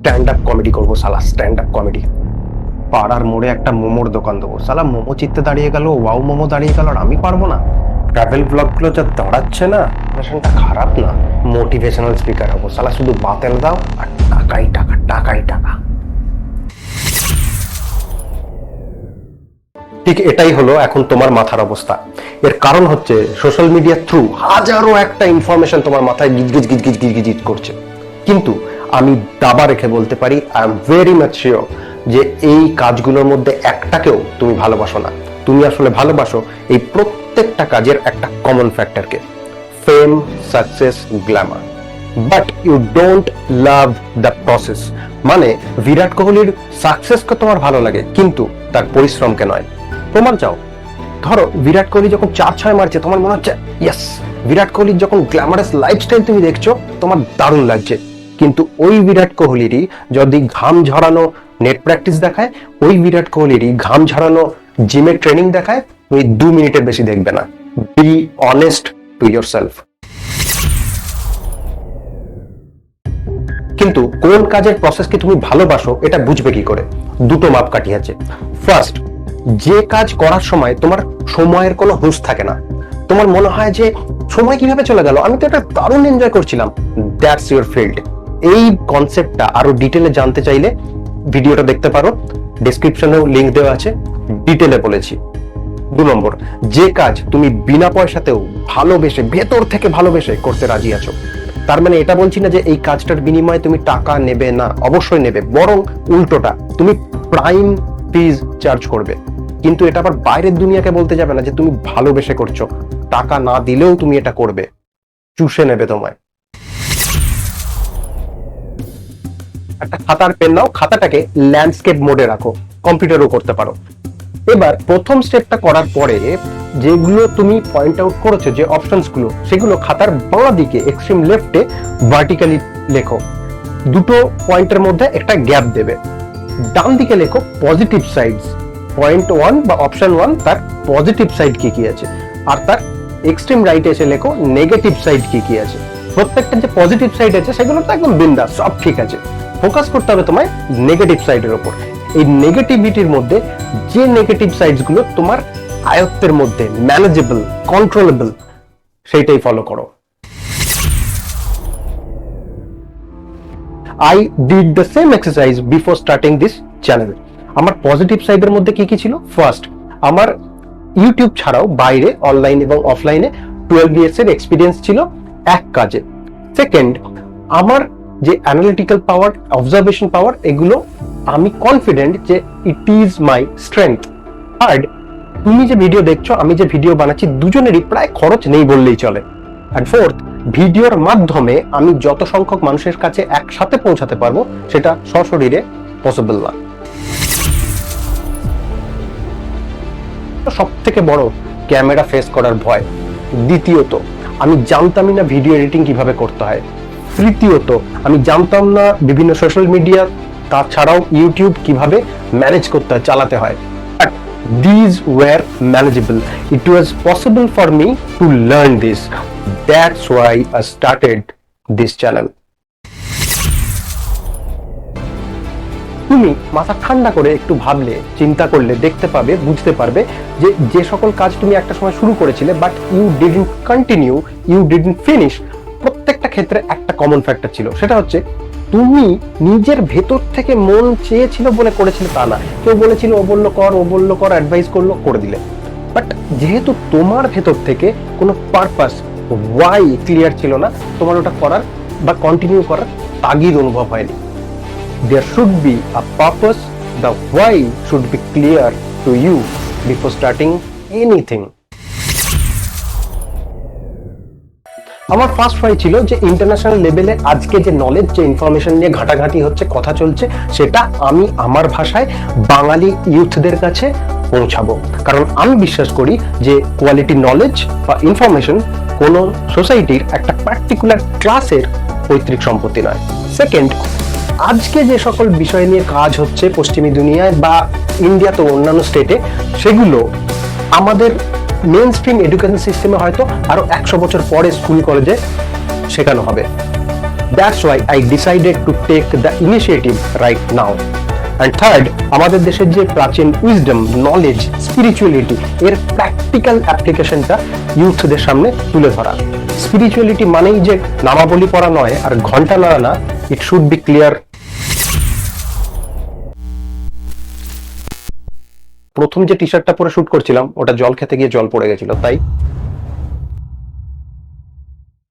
Stand up comedy করবো সালা, stand up comedy. পাড়ার মোড়ে একটা মোমোর দোকান দেবো সালা, মোমো চিত্তে দাঁড়িয়ে গেল, ওয়াও মোমো দাঁড়িয়ে গেল, আর আমি পারবো না? ট্রাভেল ব্লগগুলো যা দাঁড়াচ্ছে না, মোটিভেশনটা খারাপ না। মোটিভেশনাল স্পিকার হবো সালা, শুধু বাতেল দাও আর টাকাই টাকা, টাকাই টাকা। ঠিক এটাই হলো এখন তোমার মাথার অবস্থা। এর কারণ হচ্ছে সোশ্যাল মিডিয়া থ্রু হাজারো একটা ইনফরমেশন তোমার মাথায় গিজ গিজ গিজ গিজ গিজ করছে। কিন্তু আমি দাবা রেখে বলতে পারি, I am very much sure যে এই কাজগুলোর মধ্যে একটাকেও তুমি ভালোবাসো না। তুমি আসলে ভালোবাসো এই প্রত্যেকটা কাজের একটা কমন ফ্যাক্টরকে, fame, success, glamour. But you don't love the process. মানে বিরাট কোহলির সাকসেসকে তোমার ভালো লাগে, কিন্তু তার পরিশ্রমকে নয়। প্রমাণ চাও? ধরো বিরাট কোহলি যখন 4-6 মারছে, তোমার মনে হচ্ছে ইয়েস। বিরাট কোহলির যখন গ্ল্যামারাস লাইফস্টাইল তুমি দেখছো, তোমার দারুণ লাগছে। কিন্তু ওই বিরাট কোহলিরই যদি ঘাম ঝরানো নেট প্র্যাকটিস দেখায়, ওই বিরাট কোহলিরই ঘাম ঝরানো জিমের ট্রেনিং দেখায়, তুমি 2 মিনিটের বেশি দেখবে না। Be honest to yourself. কিন্তু কোন কাজের প্রসেসকে তুমি ভালোবাসো এটা বুঝবে কি করে? দুটো মাপকাঠি আছে। ফার্স্ট, যে কাজ করার সময় তোমার সময়ের কোনো হুঁশ থাকে না, তোমার মনে হয় যে সময় কিভাবে চলে গেল, আমি তো এটা দারুণ এনজয় করছিলাম, দ্যাটস ইউর ফিল্ড। এই কনসেপ্টটা আরো ডিটেলে জানতে চাইলে ভিডিওটা দেখতে পারো, ডেসক্রিপশনেও লিংক দেওয়া আছে, ডিটেলে বলেছি। 2 নম্বর, যে কাজ তুমি বিনা পয়সাতেও ভালোবেসে, ভেতর থেকে ভালোবেসে করতে রাজি আছো। তার মানে এটা বলছি না যে এই কাজটার বিনিময়ে তুমি টাকা নেবে না, অবশ্যই নেবে, বরং উল্টোটা, তুমি প্রাইম ফিজ চার্জ করবে। কিন্তু এটা আবার বাইরের দুনিয়াকে বলতে যাবে না যে তুমি ভালোবেসে করছো, টাকা না দিলেও তুমি এটা করবে, চুষে নেবে তোমায়। একটা খাতার পেন নাও, খাতাটাকে ল্যান্ডস্কেপ মোডে রাখো, কম্পিউটারও করতে পারো। এবার প্রথম স্টেপটা করার পরে যেগুলো তুমি পয়েন্ট আউট করেছো, যে অপশনস গুলো, সেগুলো খাতার বাঁ দিকে এক্সট্রিম লেফটে ভার্টিক্যালি লেখো। দুটো পয়েন্টের মধ্যে একটা গ্যাপ দেবে। ডান দিকে লেখো পজিটিভ সাইডস। পয়েন্ট 1 বা অপশন 1 তার পজিটিভ সাইড কি কি আছে, আর তার এক্সট্রিম রাইটে এসে লেখো নেগেটিভ সাইড কি কি আছে। প্রত্যেকটা যে পজিটিভ সাইড আছে সেগুলো তো একদম বিন্দাস, সব ঠিক আছে। ফোকাস করতে হবে তোমায় নেগেটিভ সাইডের উপর। এই নেগেটিভিটির মধ্যে যে নেগেটিভ সাইডস গুলো তোমার আয়ত্তের মধ্যে, ম্যানেজেবল, কন্ট্রোলেবল, সেইটাই ফলো করো। I did the same exercise before starting this channel. আমার পজিটিভ সাইডের মধ্যে কি কি ছিল? ফার্স্ট, আমার ইউটিউব ছাড়াও বাইরে অনলাইন এবং অফলাইনে 12 ইয়ার্স এর এক্সপিরিয়েন্স ছিল এক কাজে। সেকেন্ড, আমার যে অ্যানালিটিক্যাল পাওয়ার, অবজারভেশন পাওয়ার, এগুলো আমি কনফিডেন্ট যে it is my strength. Third, তুমি যে ভিডিও দেখছো, আমি যে ভিডিও বানাচ্ছি, দুজনেরই প্রায় খরচ নেই বললেই চলে। অ্যান্ড ফোর্থ, ভিডিওর মাধ্যমে আমি যত সংখ্যক মানুষের কাছে একসাথে পৌঁছাতে পারবো সেটা সশরীরে পসিবল না। সব থেকে বড় ক্যামেরা ফেস করার ভয়। দ্বিতীয়ত, আমি জানতামই না ভিডিও এডিটিং কিভাবে করতে হয়। তৃতীয়ত, আমি জানতাম না বিভিন্ন সোশ্যাল মিডিয়া, তাছাড়াও ইউটিউব কিভাবে ম্যানেজ করতে হয়, চালাতে হয়। These were manageable. It was possible for me to learn this. That's why I started this channel. তুমি মাথা ঠান্ডা করে একটু ভাবলে, চিন্তা করলে দেখতে পাবে, বুঝতে পারবে যে যে সকল কাজ তুমি একটা সময় শুরু করেছিলে but you didn't continue, you didn't finish, প্রত্যেকটা ক্ষেত্রে একটা কমন ফ্যাক্টর ছিল। সেটা হচ্ছে তুমি নিজের ভেতর থেকে মন চেয়েছিল বলে করেছিলে তা না। কেউ বলেছিল, ও বললো কর, ও বললো কর, অ্যাডভাইস করলো, করে দিলে। বাট যেহেতু তোমার ভেতর থেকে কোনো পারপাস, ওয়াই ক্লিয়ার ছিল না, তোমার ওটা করার বা কন্টিনিউ করার তাগিদ অনুভব হয়নি। There should be a purpose. The why should be clear to you before starting anything. আমার ফার্স্ট ওয়াই ছিল যে ইন্টারন্যাশনাল লেভেলে আজকে যে নলেজ, যে ইনফরমেশন নিয়ে ঘাটাঘাটি হচ্ছে, কথা চলছে, সেটা আমি আমার ভাষায় বাঙালি ইউথদের কাছে পৌঁছাবো। কারণ আমি বিশ্বাস করি যে কোয়ালিটি নলেজ বা ইনফরমেশন কোনো সোসাইটির একটা পার্টিকুলার ক্লাসের পৈতৃক সম্পত্তি নয়। সেকেন্ড, আজকে যে সকল বিষয় নিয়ে কাজ হচ্ছে পশ্চিমী দুনিয়ায় বা ইন্ডিয়াতে অন্যান্য স্টেটে, সেগুলো আমাদের মেইন স্ট্রিম এডুকেশন সিস্টেমে হয়তো আরো 100 বছর পরে স্কুল কলেজে শেখানো হবে। That's why I decided to take the initiative right now. And third, আমাদের দেশের যে প্রাচীন উইজডম, নলেজ, স্পিরিচুয়ালিটি এর প্র্যাকটিক্যাল অ্যাপ্লিকেশনটা ইউথদের সামনে তুলে ধরা। স্পিরিচুয়ালিটি মানেই যে নামাবলী পড়া নয় আর ঘন্টা নাড়া না, ইট শুড বি ক্লিয়ার। প্রথম যে টি শার্টটা পরে শুট করছিলাম ওটা জল খেতে গিয়ে জল পড়ে গেছিল, তাই